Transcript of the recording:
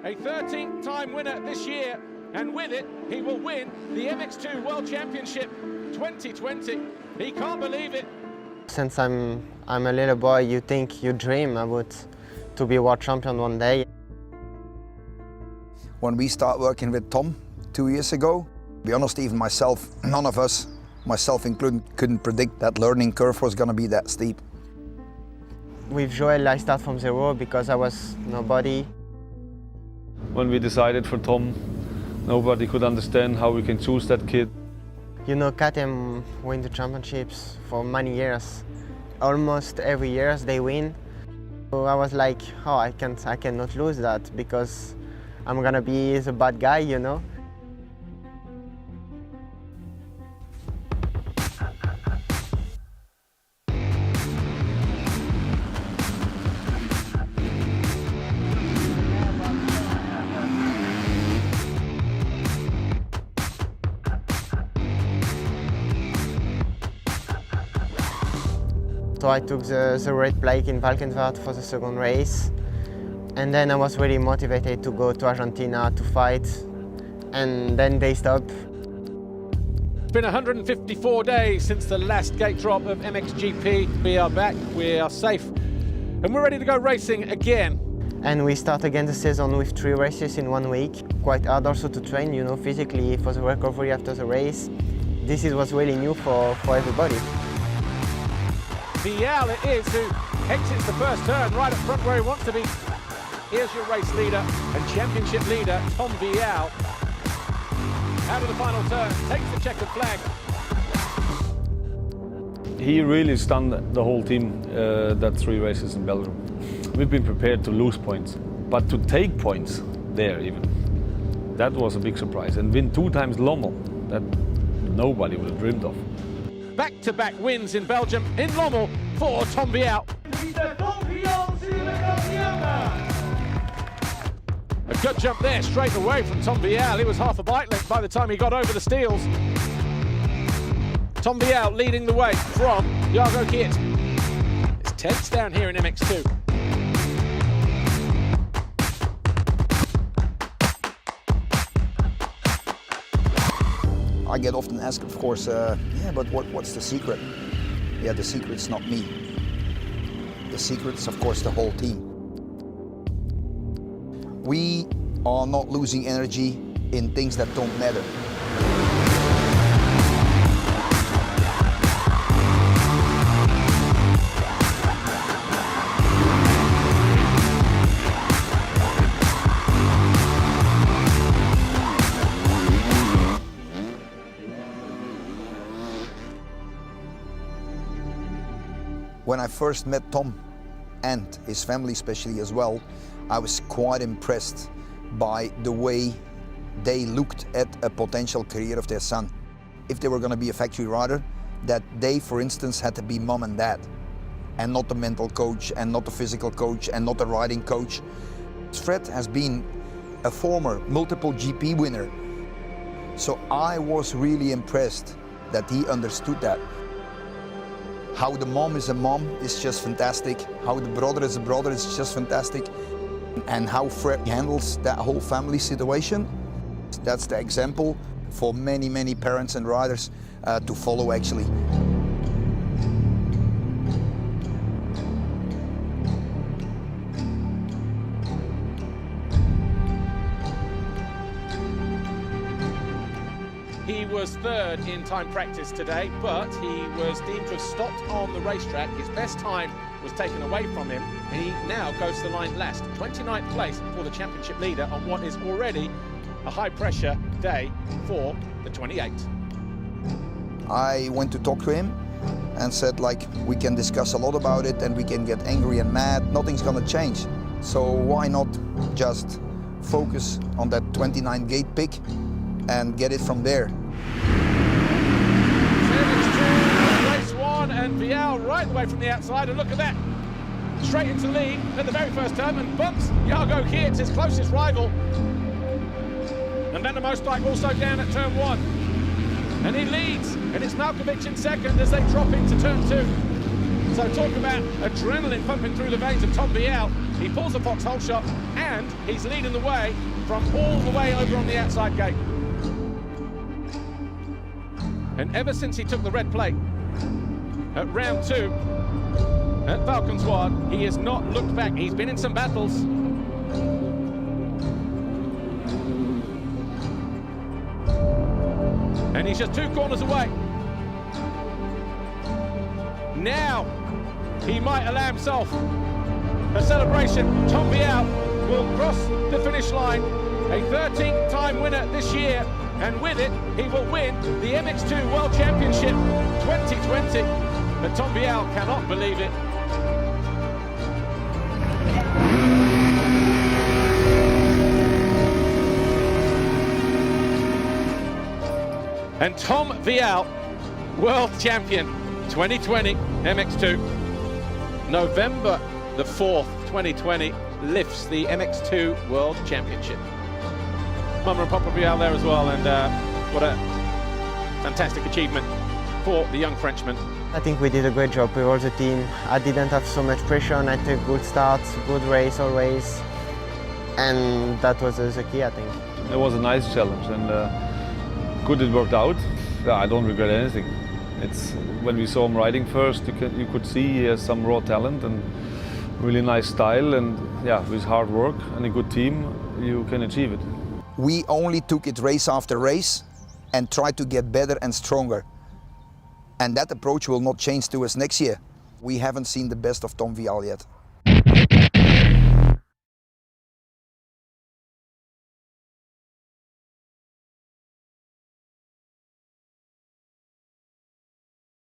a 13th time winner this year, and with it, he will win the MX2 World Championship 2020. He can't believe it. Since I'm a little boy, you think, you dream about to be world champion one day. When we start working with Tom 2 years ago, to be honest, even myself, none of us, myself included, couldn't predict that learning curve was going to be that steep. With Joel, I start from zero because I was nobody. When we decided for Tom, nobody could understand how we can choose that kid. You know, KTM win the championships for many years. Almost every year they win. So I was like, oh, I cannot lose that because I'm gonna be the bad guy, you know. So I took the red plaque in Valkenwaard for the second race. And then I was really motivated to go to Argentina to fight. And then they stopped. It's been 154 days since the last gate drop of MXGP. We are back, we are safe, and we're ready to go racing again. And we start again the season with 3 races in 1 week. Quite hard also to train, you know, physically for the recovery after the race. This was really new for everybody. Vialle it is who exits the first turn right up front where he wants to be. Here's your race leader and championship leader, Tom Vialle. Out of the final turn, takes the checkered flag. He really stunned the whole team, that 3 races in Belgium. We've been prepared to lose points, but to take points there even, that was a big surprise. And win 2 times Lommel, that nobody would have dreamed of. Back-to-back wins in Belgium, in Lommel, for Tom Vialle. A good jump there, straight away from Tom Vialle. He was half a bike length by the time he got over the steels. Tom Vialle leading the way from Jago Kiet. It's tense down here in MX2. I get often asked, of course, yeah, but what's the secret? Yeah, the secret's not me. The secret's, of course, the whole team. We are not losing energy in things that don't matter. When I first met Tom, and his family especially as well, I was quite impressed by the way they looked at a potential career of their son. If they were going to be a factory rider, that they, for instance, had to be mom and dad, and not the mental coach, and not the physical coach, and not the riding coach. Fred has been a former multiple GP winner, so I was really impressed that he understood that. How the mom is a mom is just fantastic. How the brother is a brother is just fantastic. And how Fred handles that whole family situation, that's the example for many, many parents and riders to follow actually. He was 3rd in time practice today, but he was deemed to have stopped on the racetrack. His best time was taken away from him. He now goes to the line last. 29th place for the championship leader on what is already a high-pressure day for the 28th. I went to talk to him and said, like, we can discuss a lot about it and we can get angry and mad. Nothing's gonna change. So why not just focus on that 29 gate pick and get it from there. Race 1 and Vialle right away from the outside, and look at that. Straight into the lead at the very first turn and bumps Jago Kiet, his closest rival. And Van der Moosdijk also down at turn 1. And he leads, and it's Malkovic in second as they drop into turn 2. So talk about adrenaline pumping through the veins of Tom Vialle. He pulls a foxhole shot and he's leading the way from all the way over on the outside gate. And ever since he took the red plate at round 2 at Valkenswaard, he has not looked back. He's been in some battles. And he's just 2 corners away. Now, he might allow himself a celebration. Tom Vialle will cross the finish line, a 13th-time winner this year, and with it, he will win the MX2 World Championship 2020. But Tom Vialle cannot believe it. And Tom Vialle, World Champion 2020 MX2. November the 4th, 2020, lifts the MX2 World Championship. Mama and Papa Vialle there as well, and what a fantastic achievement for the young Frenchman. I think we did a great job with all the team. I didn't have so much pressure and I took good starts, good race always. And that was the key, I think. It was a nice challenge, and good it worked out. Yeah, I don't regret anything. It's when we saw him riding first, you could see he has some raw talent and really nice style, and yeah, with hard work and a good team, you can achieve it. We only took it race after race and tried to get better and stronger. And that approach will not change to us next year. We haven't seen the best of Tom Vialle yet.